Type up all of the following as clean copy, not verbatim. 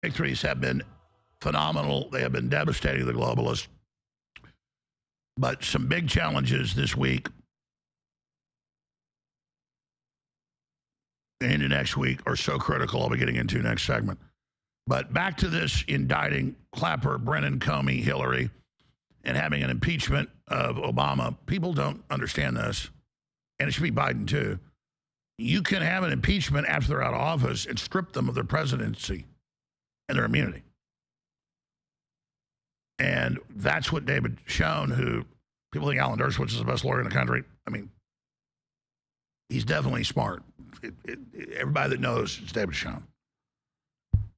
victories have been phenomenal. They have been devastating to the globalists. But some big challenges this week and into next week are so critical. I'll be getting into next segment. But back to this indicting Clapper, Brennan, Comey, Hillary, and having an impeachment of Obama. People don't understand this, and it should be Biden too. You can have an impeachment after they're out of office and strip them of their presidency and their immunity. And that's what David Schoen, who people think Alan Dershowitz is the best lawyer in the country. I mean, he's definitely smart. Everybody that knows it's David Schoen.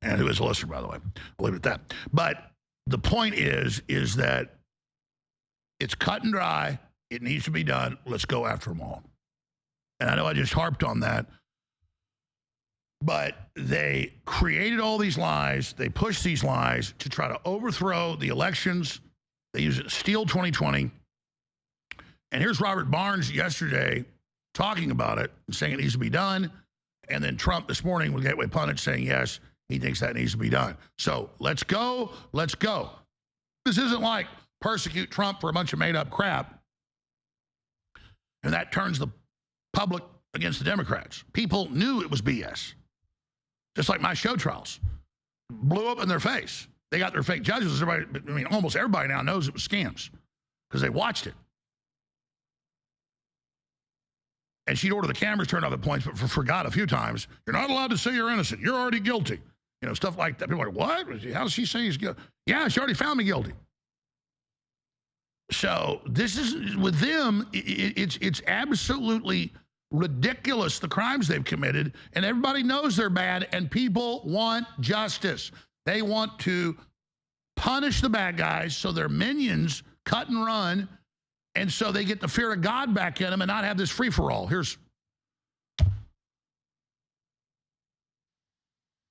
And who is a listener, by the way. I'll leave it at that. But the point is that it's cut and dry. It needs to be done. Let's go after them all. And I know I just harped on that. But they created all these lies. They pushed these lies to try to overthrow the elections. They used it to steal 2020. And here's Robert Barnes yesterday talking about it and saying it needs to be done. And then Trump this morning with Gateway Pundit saying, yes, he thinks that needs to be done. So let's go. Let's go. This isn't like persecute Trump for a bunch of made-up crap. And that turns the public against the Democrats. People knew it was BS. Just like my show trials. Blew up in their face. They got their fake judges. Everybody, I mean, almost everybody now knows it was scams because they watched it. And she'd order the cameras turned off at points, but forgot a few times, you're not allowed to say you're innocent. You're already guilty. You know, stuff like that. People are like, what? How does she say he's guilty? Yeah, she already found me guilty. So this is, with them, it's absolutely ridiculous, the crimes they've committed, and everybody knows they're bad, and people want justice. They want to punish the bad guys so their minions cut and run, and so they get the fear of God back in them and not have this free-for-all. Here's...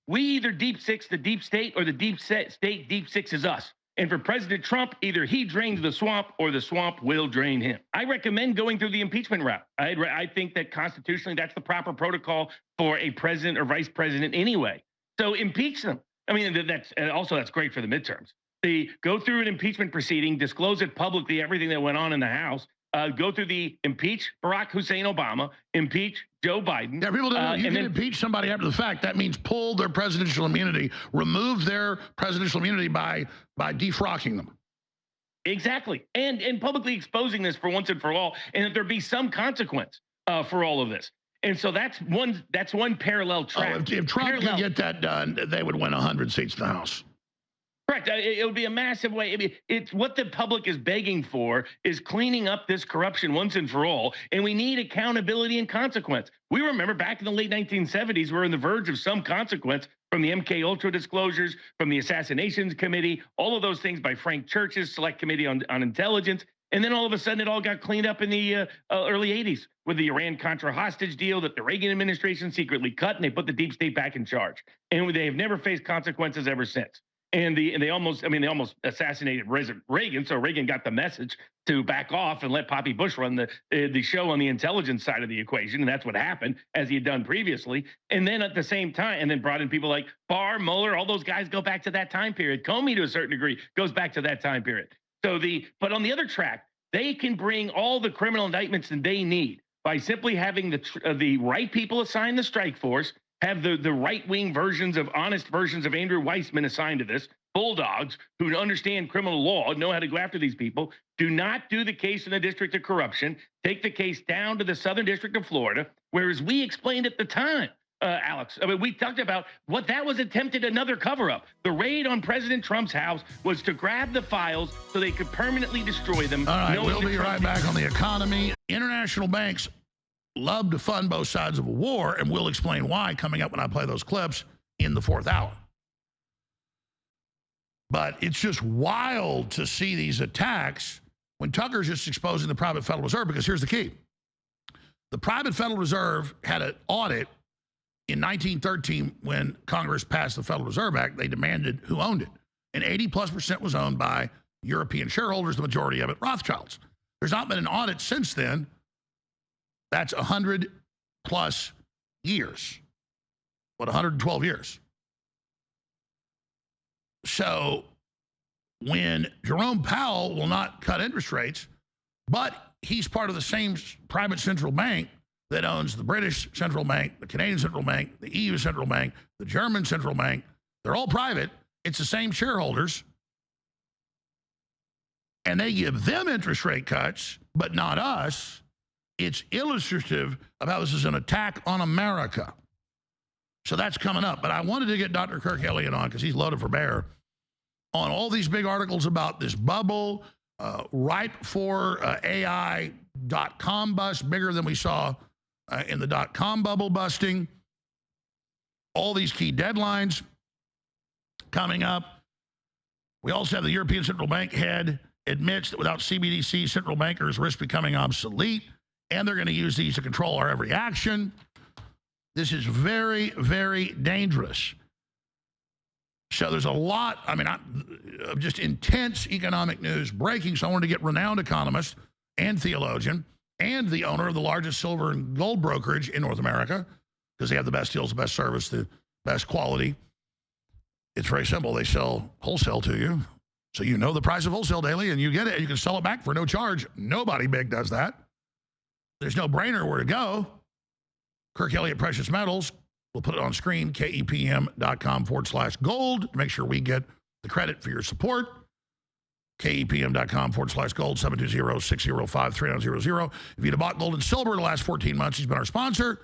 We either deep six the deep state or the deep state deep sixes us. And for President Trump, either he drains the swamp or the swamp will drain him. I recommend going through the impeachment route. I think that constitutionally that's the proper protocol for a president or vice president anyway. So impeach them. I mean, that's great for the midterms. They go through an impeachment proceeding, disclose it publicly, everything that went on in the House, go through the impeach Barack Hussein Obama, impeach Joe Biden. Yeah, people don't know. You can impeach somebody after the fact. That means pull their presidential immunity, remove their presidential immunity by defrocking them. Exactly. And publicly exposing this for once and for all, and that there be some consequence for all of this. And so that's one parallel track. If Trump could get that done, they would win 100 seats in the House. Correct. It would be a massive way. I mean, it's what the public is begging for is cleaning up this corruption once and for all. And we need accountability and consequence. We remember back in the late 1970s, we're on the verge of some consequence from the MK Ultra disclosures, from the Assassinations Committee, all of those things by Frank Church's Select Committee on Intelligence. And then all of a sudden it all got cleaned up in the early 80s with the Iran-Contra hostage deal that the Reagan administration secretly cut, and they put the deep state back in charge. And they have never faced consequences ever since. And they almost assassinated Reagan, so Reagan got the message to back off and let Poppy Bush run the show on the intelligence side of the equation, and that's what happened, as he had done previously. And then at the same time, and then brought in people like Barr, Mueller, all those guys go back to that time period. Comey, to a certain degree, goes back to that time period. But on the other track, they can bring all the criminal indictments that they need by simply having the right people assigned the strike force, have the right-wing versions of honest versions of Andrew Weissman assigned to this, bulldogs who understand criminal law, know how to go after these people, do not do the case in the District of Corruption, take the case down to the Southern District of Florida, whereas we explained at the time, Alex, I mean, we talked about what that was attempted another cover-up. The raid on President Trump's house was to grab the files so they could permanently destroy them. All right, we'll be right back on the economy. International banks love to fund both sides of a war, and we'll explain why coming up when I play those clips in the fourth hour. But it's just wild to see these attacks when Tucker's just exposing the private Federal Reserve, because here's the key. The private Federal Reserve had an audit in 1913 when Congress passed the Federal Reserve Act. They demanded who owned it. And 80+% was owned by European shareholders, the majority of it Rothschilds. There's not been an audit since then. That's 100+ years. What, 112 years? So when Jerome Powell will not cut interest rates, but he's part of the same private central bank that owns the British central bank, the Canadian central bank, the EU central bank, the German central bank. They're all private. It's the same shareholders. And they give them interest rate cuts, but not us. It's illustrative of how this is an attack on America. So that's coming up. But I wanted to get Dr. Kirk Elliott on because he's loaded for bear on all these big articles about this bubble, ripe for AI.com bust, bigger than we saw in the .com bubble busting. All these key deadlines coming up. We also have the European Central Bank head admits that without CBDC, central bankers risk becoming obsolete, and they're going to use these to control our every action. This is very, very dangerous. So there's a lot, of just intense economic news breaking. So I wanted to get renowned economist and theologian and the owner of the largest silver and gold brokerage in North America, because they have the best deals, the best service, the best quality. It's very simple. They sell wholesale to you. So you know the price of wholesale daily and you get it and you can sell it back for no charge. Nobody big does that. There's no brainer where to go. Kirk Elliott Precious Metals. We'll put it on screen, kepm.com/gold to make sure we get the credit for your support. kepm.com/gold, 720-605-3900. If you'd have bought gold and silver in the last 14 months, he's been our sponsor.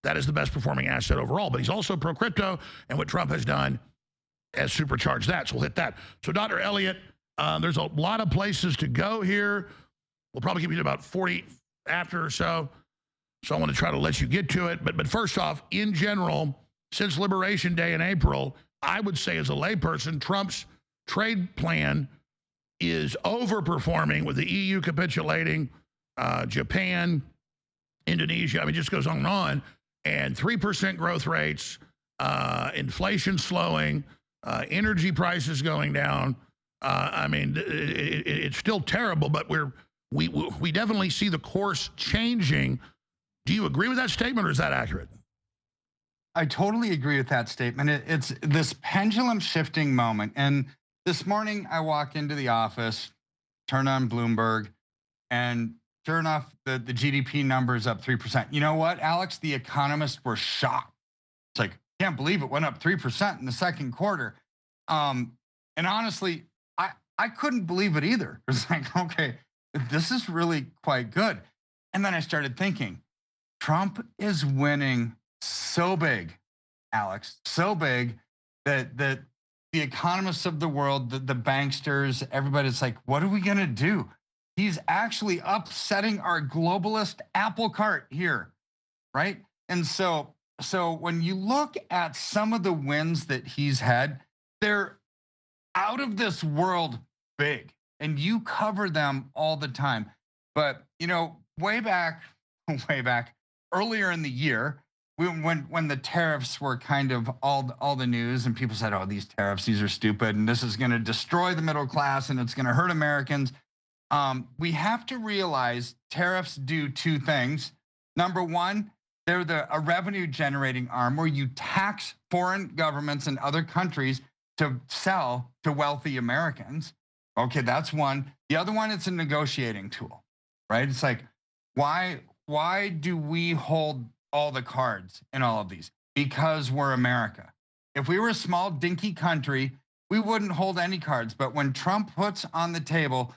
That is the best performing asset overall. But he's also pro-crypto, and what Trump has done has supercharged that. So we'll hit that. So Dr. Elliott, there's a lot of places to go here. We'll probably give you about 40 after or so. So I want to try to let you get to it. But first off, in general, since Liberation Day in April, I would say as a layperson, Trump's trade plan is overperforming with the EU capitulating, Japan, Indonesia. It just goes on and on. And 3% growth rates, inflation slowing, energy prices going down. It's still terrible, but we definitely see the course changing. Do you agree with that statement, or is that accurate? I totally agree with that statement. It's this pendulum shifting moment. And this morning I walk into the office, turn on Bloomberg, and sure enough, the GDP number is up 3%. You know what, Alex? The economists were shocked. It's like, can't believe it went up 3% in the second quarter. And honestly, I couldn't believe it either. It was like, okay, this is really quite good. And then I started thinking, Trump is winning so big, Alex, so big that the economists of the world, the banksters, everybody's like, what are we going to do? He's actually upsetting our globalist apple cart here, right? And so when you look at some of the wins that he's had, they're out of this world big, and you cover them all the time. But, way back earlier in the year, when the tariffs were kind of all the news, and people said, oh, these tariffs, these are stupid, and this is going to destroy the middle class, and it's going to hurt Americans. We have to realize tariffs do two things. Number one, they're a revenue generating arm where you tax foreign governments and other countries to sell to wealthy Americans. Okay, that's one. The other one, it's a negotiating tool, right? It's like, why do we hold all the cards in all of these? Because we're America. If we were a small, dinky country, we wouldn't hold any cards. But when Trump puts on the table,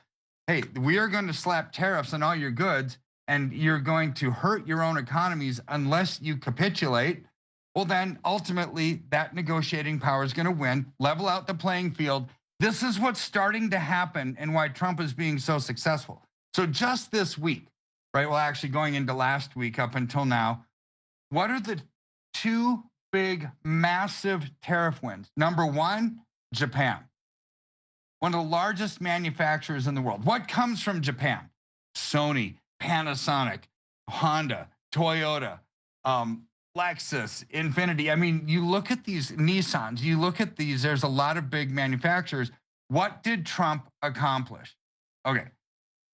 hey, we are going to slap tariffs on all your goods, and you're going to hurt your own economies unless you capitulate, well, then ultimately that negotiating power is going to win, level out the playing field. This is what's starting to happen and why Trump is being so successful. So just this week, right? Well, actually going into last week up until now, what are the two big, massive tariff wins? Number one, Japan, one of the largest manufacturers in the world. What comes from Japan? Sony, Panasonic, Honda, Toyota, Lexus, Infiniti. You look at these Nissans, you look at these, there's a lot of big manufacturers. What did Trump accomplish? Okay,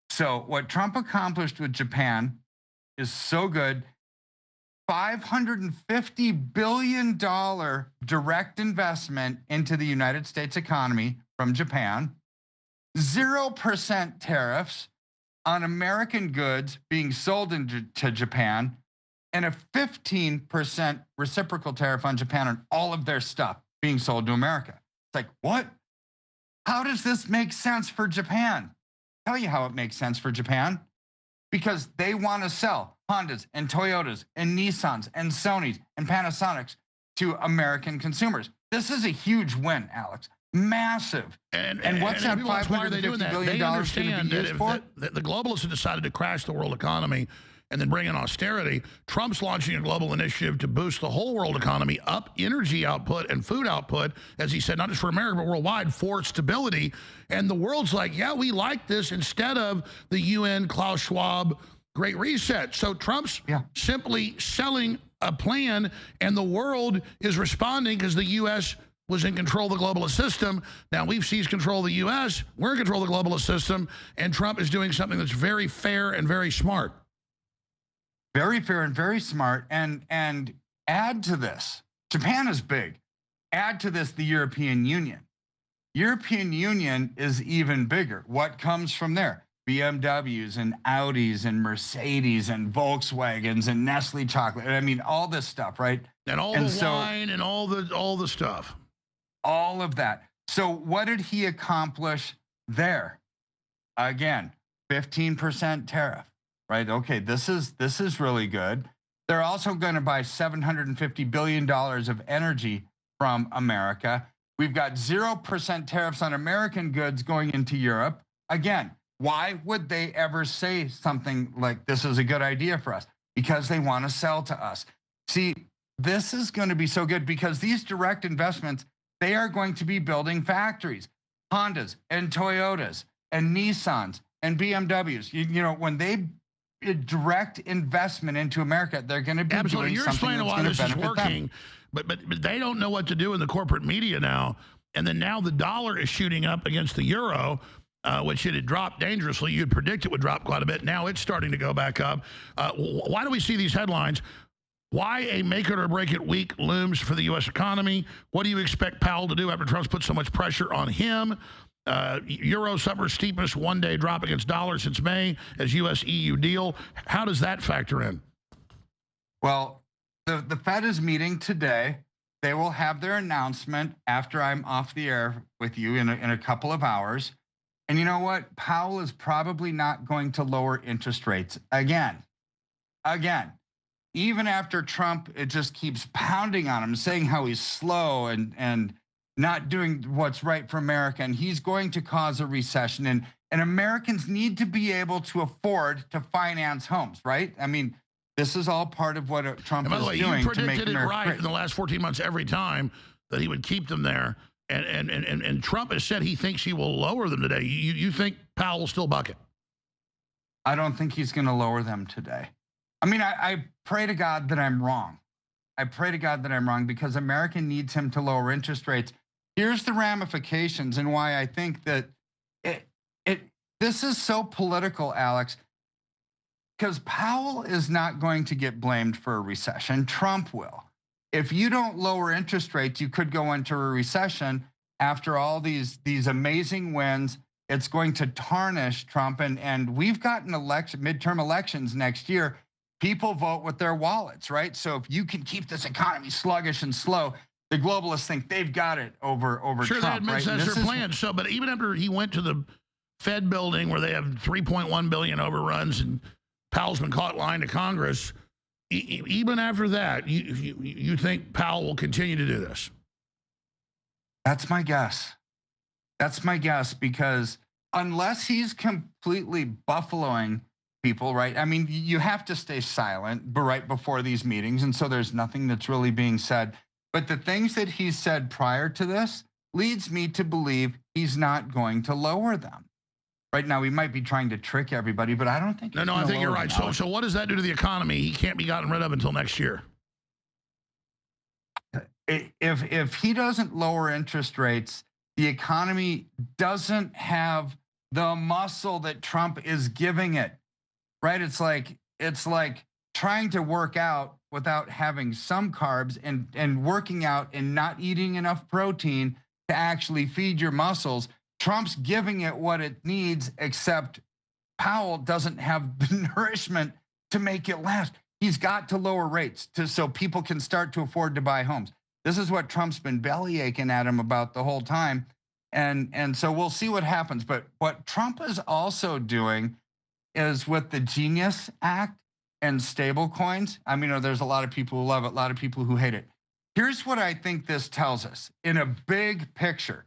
so what Trump accomplished with Japan is so good. $550 billion direct investment into the United States economy from Japan, 0% tariffs on American goods being sold to Japan, and a 15% reciprocal tariff on Japan on all of their stuff being sold to America. It's like, what? How does this make sense for Japan? Tell you how it makes sense for Japan. Because they want to sell Hondas and Toyotas and Nissans and Sonys and Panasonics to American consumers. This is a huge win, Alex. Massive. And what's that $550 billion going to be used for? The globalists have decided to crash the world economy and then bring in austerity. Trump's launching a global initiative to boost the whole world economy, up energy output and food output, as he said, not just for America, but worldwide, for stability. And the world's like, yeah, we like this, instead of the UN, Klaus Schwab, Great Reset. So Trump's simply selling a plan, and the world is responding because the U.S. was in control of the globalist system. Now we've seized control of the U.S., we're in control of the globalist system, and Trump is doing something that's very fair and very smart. Very fair and very smart. And add to this, Japan is big. Add to this the European Union. European Union is even bigger. What comes from there? BMWs and Audis and Mercedes and Volkswagens and Nestle chocolate. I mean, all this stuff, right? And all the wine and all the stuff. All of that. So what did he accomplish there? Again, 15% tariff. Right? Okay, this is really good. They're also going to buy $750 billion of energy from America. We've got 0% tariffs on American goods going into Europe. Again, why would they ever say something like this is a good idea for us? Because they want to sell to us. See, this is going to be so good because these direct investments, they are going to be building factories, Hondas and Toyotas and Nissans and BMWs. You know, when they direct investment into America, they're going to be doing You're something explaining why this is working, but they don't know what to do in the corporate media now. And then now the dollar is shooting up against the euro, which it had dropped dangerously. You'd predict it would drop quite a bit. Now it's starting to go back up. Why do we see these headlines? Why a make it or break it week looms for the U.S. economy? What do you expect Powell to do after Trump's put so much pressure on him? Euro suffers steepest one-day drop against dollar since May as U.S.-EU deal. How does that factor in? Well, the Fed is meeting today. They will have their announcement after I'm off the air with you in a couple of hours. And you know what? Powell is probably not going to lower interest rates again. Even after Trump, it just keeps pounding on him, saying how he's slow and not doing what's right for America, and he's going to cause a recession. And Americans need to be able to afford to finance homes, right? I mean, this is all part of what Trump is doing to make America great. You predicted it right in the last 14 months every time that he would keep them there. And Trump has said he thinks he will lower them today. You think Powell will still buck it? I don't think he's going to lower them today. I mean, I pray to God that I'm wrong. I pray to God that I'm wrong because America needs him to lower interest rates. Here's the ramifications and why I think that this is so political, Alex, because Powell is not going to get blamed for a recession. Trump will. If you don't lower interest rates, you could go into a recession. After all these amazing wins, it's going to tarnish Trump. And we've got midterm elections next year. People vote with their wallets, right? So if you can keep this economy sluggish and slow, the globalists think they've got it over sure, Trump, right? That's their plan. So, but even after he went to the Fed building where they have 3.1 billion overruns and Powell's been caught lying to Congress, even after that, you think Powell will continue to do this? That's my guess. That's my guess because unless he's completely buffaloing people, right? I mean, you have to stay silent right before these meetings, and so there's nothing that's really being said. But the things that he said prior to this leads me to believe he's not going to lower them. Right now, we might be trying to trick everybody, but I don't think. No, I think you're right. So what does that do to the economy? He can't be gotten rid of until next year. If he doesn't lower interest rates, the economy doesn't have the muscle that Trump is giving it. Right? It's like trying to work out without having some carbs and working out and not eating enough protein to actually feed your muscles. Trump's giving it what it needs, except Powell doesn't have the nourishment to make it last. He's got to lower rates so people can start to afford to buy homes. This is what Trump's been belly aching at him about the whole time. And so we'll see what happens. But what Trump is also doing is with the Genius Act and stable coins. I mean, there's a lot of people who love it, a lot of people who hate it. Here's what I think this tells us in a big picture.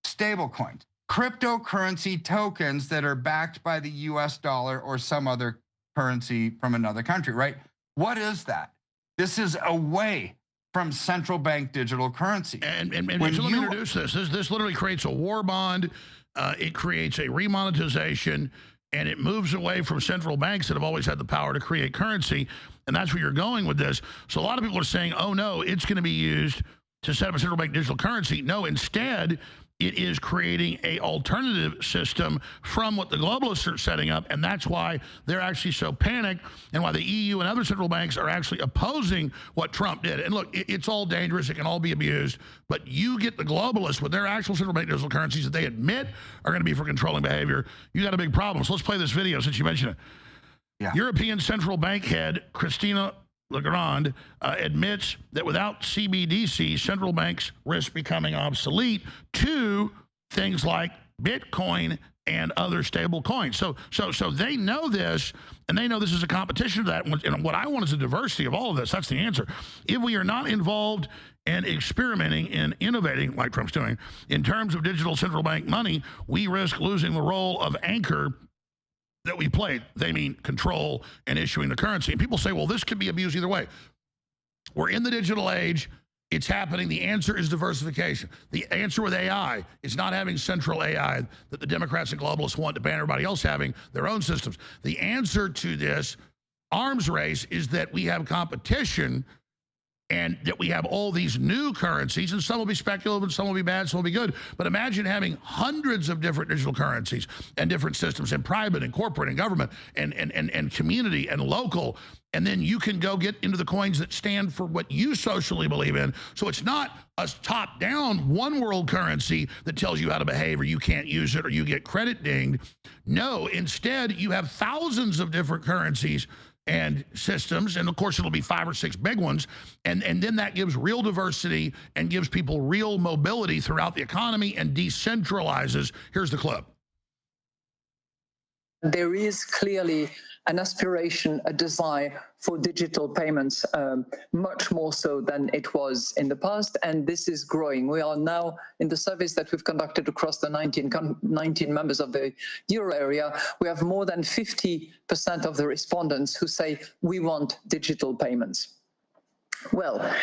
Stable coins, cryptocurrency tokens that are backed by the US dollar or some other currency from another country, right? What is that? This is away from central bank digital currency. And so let me introduce this. This literally creates a war bond. It creates a remonetization, and it moves away from central banks that have always had the power to create currency. And that's where you're going with this. So a lot of people are saying, oh, no, it's going to be used to set up a central bank digital currency. No, instead, it is creating a alternative system from what the globalists are setting up, and that's why they're actually so panicked and why the EU and other central banks are actually opposing what Trump did. And look, it's all dangerous. It can all be abused, but you get the globalists with their actual central bank digital currencies that they admit are going to be for controlling behavior. You got a big problem. So let's play this video since you mentioned it. Yeah. European Central Bank head Christina Lagarde admits that without CBDC, central banks risk becoming obsolete to things like Bitcoin and other stable coins. So they know this, and they know this is a competition to that. And what I want is a diversity of all of this. That's the answer. If we are not involved in experimenting and innovating, like Trump's doing, in terms of digital central bank money, we risk losing the role of anchor that we played. They mean control and issuing the currency. And people say, well, this could be abused either way. We're in the digital age. It's happening. The answer is diversification. The answer with AI is not having central AI that the Democrats and globalists want to ban everybody else having their own systems. The answer to this arms race is that we have competition and that we have all these new currencies, and some will be speculative and some will be bad, some will be good. But imagine having hundreds of different digital currencies and different systems, and private and corporate and government and community and local. And then you can go get into the coins that stand for what you socially believe in. So it's not a top-down one world currency that tells you how to behave or you can't use it or you get credit dinged. No, instead you have thousands of different currencies and systems, and of course it'll be 5 or 6 big ones, and then that gives real diversity and gives people real mobility throughout the economy and decentralizes. Here's the clip. There is clearly an aspiration, a desire for digital payments, much more so than it was in the past, and this is growing. We are now, in the surveys that we've conducted across the 19 members of the euro area, we have more than 50% of the respondents who say, we want digital payments. Well,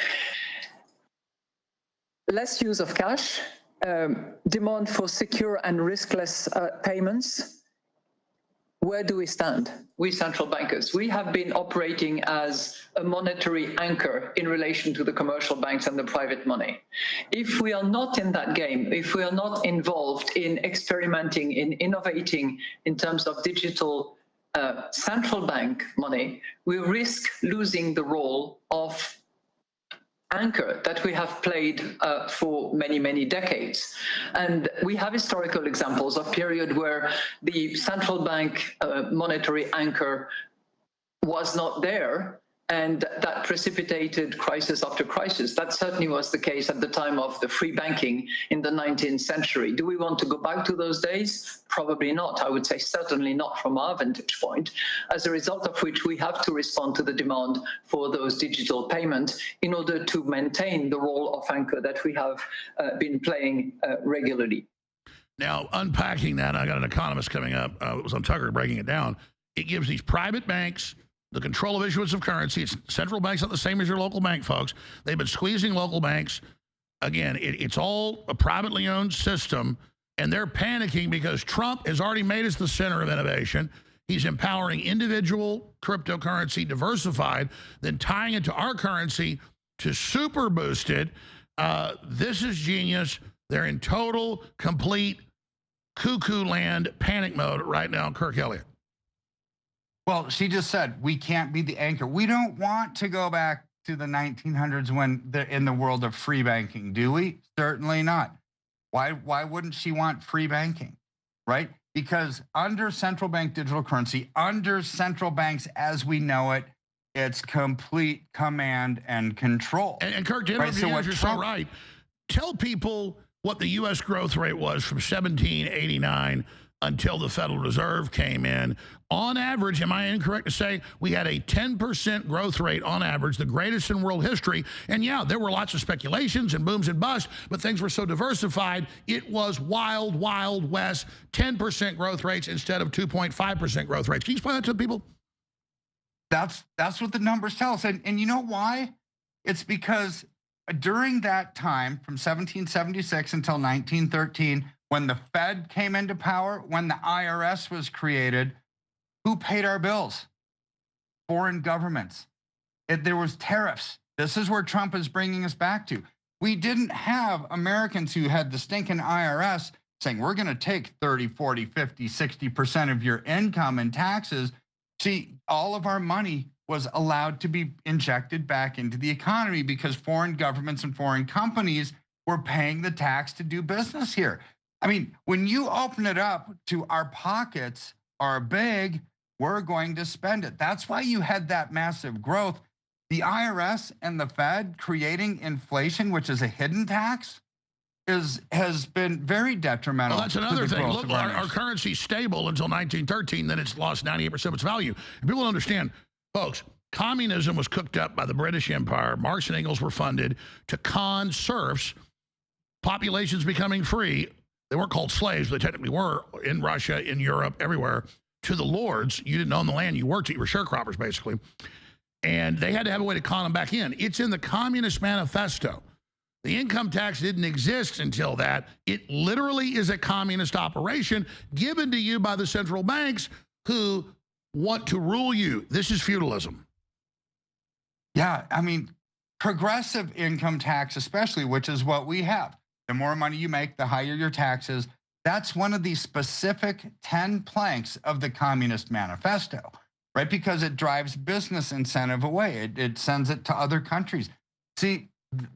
less use of cash, demand for secure and riskless payments. Where do we stand? We central bankers, we have been operating as a monetary anchor in relation to the commercial banks and the private money. If we are not in that game, if we are not involved in experimenting, in innovating in terms of digital central bank money, we risk losing the role of anchor that we have played for many, many decades. And we have historical examples of period where the central bank monetary anchor was not there, and that precipitated crisis after crisis. That certainly was the case at the time of the free banking in the 19th century. Do we want to go back to those days? Probably not. I would say certainly not from our vantage point, as a result of which we have to respond to the demand for those digital payments in order to maintain the role of anchor that we have been playing regularly. Now, unpacking that, I got an economist coming up. It was on Tucker breaking it down. It gives these private banks the control of issuance of currency. It's central banks, not the same as your local bank, folks. They've been squeezing local banks. Again, it's all a privately owned system, and they're panicking because Trump has already made us the center of innovation. He's empowering individual cryptocurrency, diversified, then tying it to our currency to super boost it. This is genius. They're in total, complete cuckoo land panic mode right now, Kirk Elliott. Well, she just said we can't be the anchor. We don't want to go back to the 1900s when they're in the world of free banking, do we? Certainly not. Why wouldn't she want free banking, right? Because under central bank digital currency, under central banks as we know it, it's complete command and control. And Kirk, to right? interrupt you, you're so right. Tell people what the U.S. growth rate was from 1789 until the Federal Reserve came in. On average, am I incorrect to say we had a 10% growth rate on average, the greatest in world history? And yeah, there were lots of speculations and booms and busts, but things were so diversified, it was wild, wild west, 10% growth rates instead of 2.5% growth rates. Can you explain that to people? That's what the numbers tell us. And you know why? It's because during that time, from 1776 until 1913, when the Fed came into power, when the IRS was created, who paid our bills? Foreign governments. There was tariffs. This is where Trump is bringing us back to. We didn't have Americans who had the stinking IRS saying, we're going to take 30, 40, 50, 60% of your income in taxes. See, all of our money was allowed to be injected back into the economy because foreign governments and foreign companies were paying the tax to do business here. I mean, when you open it up to our pockets are big, we're going to spend it. That's why you had that massive growth. The IRS and the Fed creating inflation, which is a hidden tax, has been very detrimental. Well, that's another thing. Look, our currency's stable until 1913, then it's lost 98% of its value. And people don't understand, folks, communism was cooked up by the British Empire. Marx and Engels were funded to con serfs, populations becoming free. They weren't called slaves, but they technically were in Russia, in Europe, everywhere, to the lords. You didn't own the land, you worked it, you were sharecroppers, basically. And they had to have a way to con them back in. It's in the Communist Manifesto. The income tax didn't exist until that. It literally is a communist operation given to you by the central banks who want to rule you. This is feudalism. Yeah, I mean, progressive income tax especially, which is what we have. The more money you make, the higher your taxes. That's one of the specific 10 planks of the Communist Manifesto, right? Because it drives business incentive away. It sends it to other countries. See,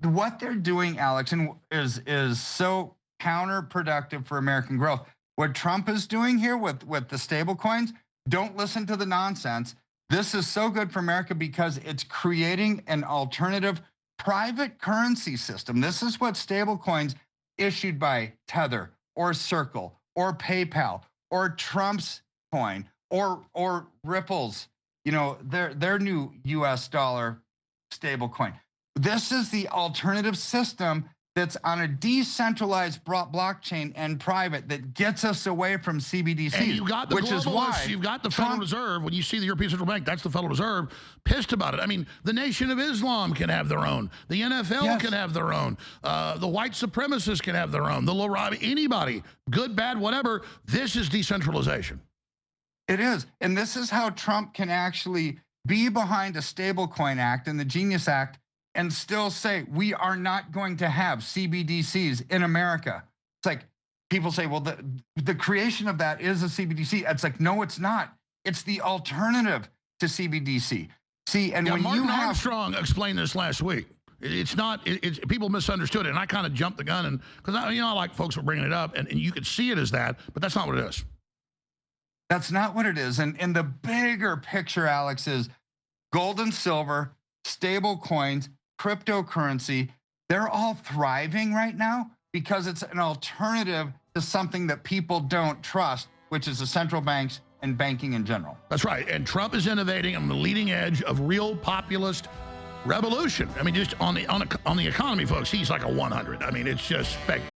what they're doing, Alex, and is so counterproductive for American growth. What Trump is doing here with the stable coins, don't listen to the nonsense. This is so good for America because it's creating an alternative private currency system. This is what stable coins issued by Tether or Circle or PayPal or Trump's coin or Ripple's, their new US dollar stable coin. This is the alternative system that's on a decentralized blockchain and private that gets us away from CBDCs. And you got the which is why you've got the Federal Reserve. When you see the European Central Bank, that's the Federal Reserve, pissed about it. I mean, the Nation of Islam can have their own. The NFL can have their own. The white supremacists can have their own. The Larabi, anybody, good, bad, whatever. This is decentralization. It is. And this is how Trump can actually be behind a stablecoin act and the Genius Act and still say, we are not going to have CBDCs in America. It's like people say, well, the creation of that is a CBDC. It's like, no, it's not. It's the alternative to CBDC. See, and when Martin you have Armstrong explained this last week. It's not, people misunderstood it. And I kind of jumped the gun and because I like folks were bringing it up and you could see it as that, but that's not what it is. That's not what it is. And the bigger picture, Alex, is gold and silver, stable coins, cryptocurrency, they're all thriving right now because it's an alternative to something that people don't trust, which is the central banks and banking in general. That's right. And Trump is innovating on the leading edge of real populist revolution. I mean, just on the economy, folks, he's like a 100. I mean, it's just spectacular.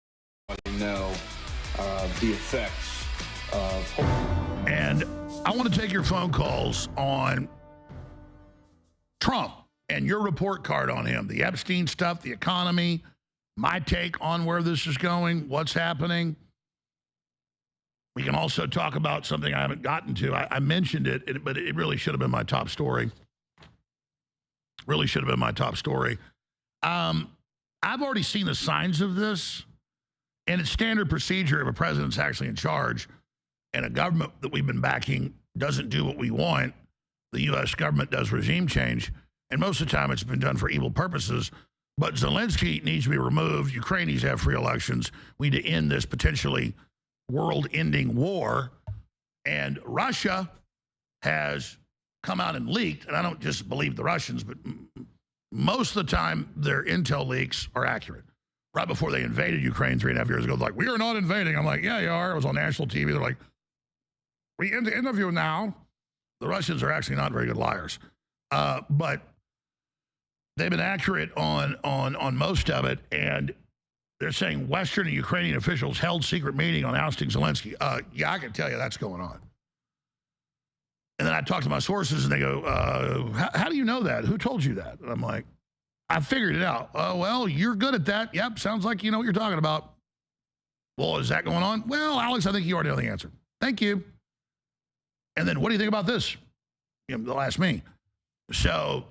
Know the effects of. And I want to take your phone calls on Trump and your report card on him, the Epstein stuff, the economy, my take on where this is going, what's happening. We can also talk about something I haven't gotten to. I mentioned it, but it really should have been my top story. Really should have been my top story. I've already seen the signs of this, and it's standard procedure if a president's actually in charge and a government that we've been backing doesn't do what we want, the U.S. government does regime change. And most of the time it's been done for evil purposes. But Zelensky needs to be removed. Ukraine needs to have free elections. We need to end this potentially world-ending war. And Russia has come out and leaked, and I don't just believe the Russians, but most of the time their intel leaks are accurate. Right before they invaded Ukraine 3.5 years ago, they're like, we are not invading. I'm like, yeah, you are. It was on national TV. They're like, we end the interview now. The Russians are actually not very good liars. But they've been accurate on most of it, and they're saying Western and Ukrainian officials held secret meeting on ousting Zelensky. Yeah, I can tell you that's going on. And then I talk to my sources, and they go, how do you know that? Who told you that? And I'm like, I figured it out. Well, you're good at that. Yep, sounds like you know what you're talking about. Well, is that going on? Well, Alex, I think you already know the answer. Thank you. And then what do you think about this? You know, they'll ask me. So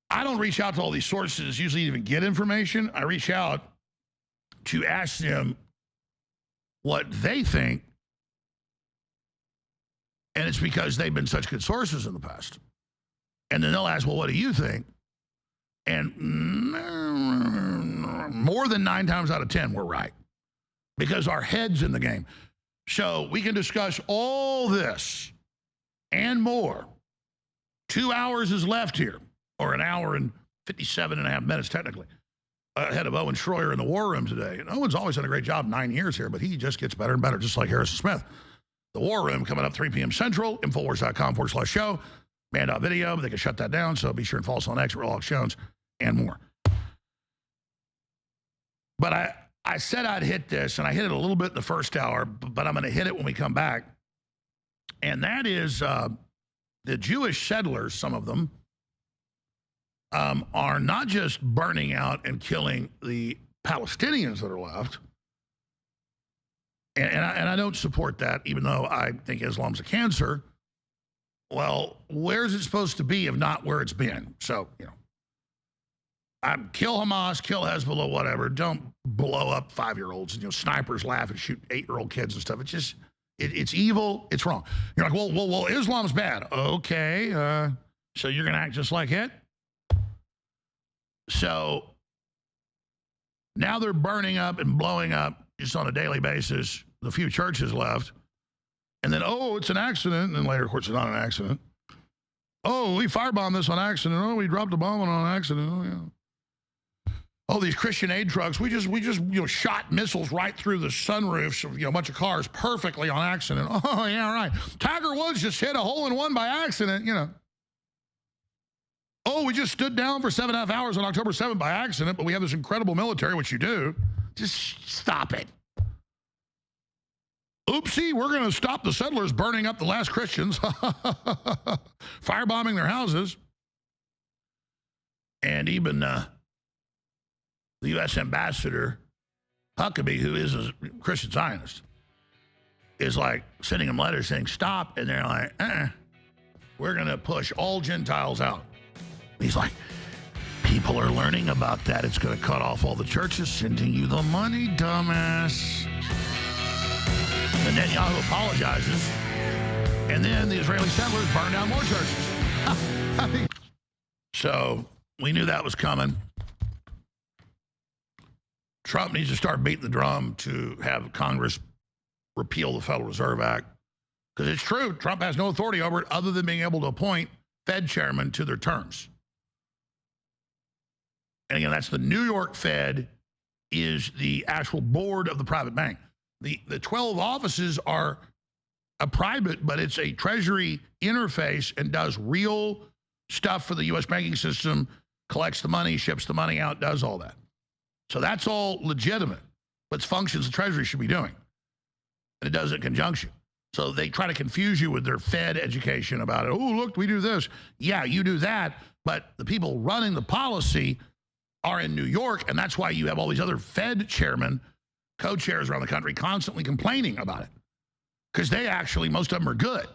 I don't reach out to all these sources, usually even get information. I reach out to ask them what they think. And it's because they've been such good sources in the past. And then they'll ask, well, what do you think? And more than 9 times out of 10, we're right. Because our head's in the game. So we can discuss all this and more. 2 hours is left here, or an hour and 57.5 minutes, technically, ahead of Owen Schroyer in the war room today. And Owen's always done a great job 9 years here, but he just gets better and better, just like Harrison Smith. The war room coming up 3 p.m. Central, infowars.com/show. Man.video, but they can shut that down, so be sure and follow us on X, Alex Jones, and more. But I said I'd hit this, and I hit it a little bit in the first hour, but I'm going to hit it when we come back. And that is the Jewish settlers, some of them, are not just burning out and killing the Palestinians that are left. And I don't support that, even though I think Islam's a cancer. Well, where's it supposed to be if not where it's been? So, you know, kill Hamas, kill Hezbollah, whatever. Don't blow up 5-year-olds. You know, snipers laugh and shoot 8-year-old kids and stuff. It's just, it's evil. It's wrong. You're like, well, Islam's bad. Okay, so you're going to act just like it? So now they're burning up and blowing up just on a daily basis the few churches left. And then, oh, it's an accident. And then later, of course, it's not an accident. Oh, we firebombed this on accident. Oh, we dropped a bomb on accident. Oh, yeah. Oh, these Christian aid trucks. We just shot missiles right through the sunroofs of a bunch of cars perfectly on accident. Oh, yeah, right. Tiger Woods just hit a hole-in-one by accident, Oh, we just stood down for 7.5 hours on October 7th by accident, but we have this incredible military, which you do. Just stop it. Oopsie, we're going to stop the settlers burning up the last Christians, firebombing their houses. And even the U.S. ambassador, Huckabee, who is a Christian Zionist, is like sending them letters saying, stop. And they're like, we're going to push all Gentiles out. He's like, people are learning about that. It's going to cut off all the churches sending you the money, dumbass. And Netanyahu apologizes, and then the Israeli settlers burn down more churches. So we knew that was coming. Trump needs to start beating the drum to have Congress repeal the Federal Reserve Act. Because it's true, Trump has no authority over it other than being able to appoint Fed chairmen to their terms. And again, that's the New York Fed is the actual board of the private bank. The 12 offices are a private, but it's a Treasury interface and does real stuff for the U.S. banking system, collects the money, ships the money out, does all that. So that's all legitimate, but it's functions the Treasury should be doing. And it does it in conjunction. So they try to confuse you with their Fed education about it. Oh, look, we do this. Yeah, you do that, but the people running the policy are in New York, and that's why you have all these other Fed chairmen, co-chairs around the country constantly complaining about it because they actually, most of them are good.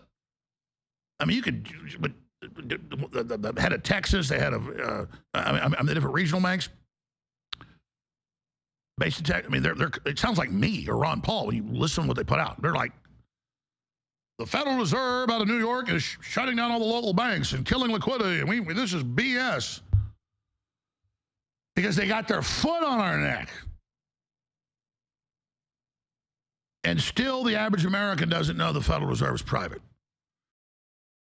I mean, you could, but the head of Texas, the head of, the different regional banks, based in Texas, I mean, it sounds like me or Ron Paul when you listen to what they put out. They're like, the Federal Reserve out of New York is shutting down all the local banks and killing liquidity, and this is BS. Because they got their foot on our neck. And still the average American doesn't know the Federal Reserve is private.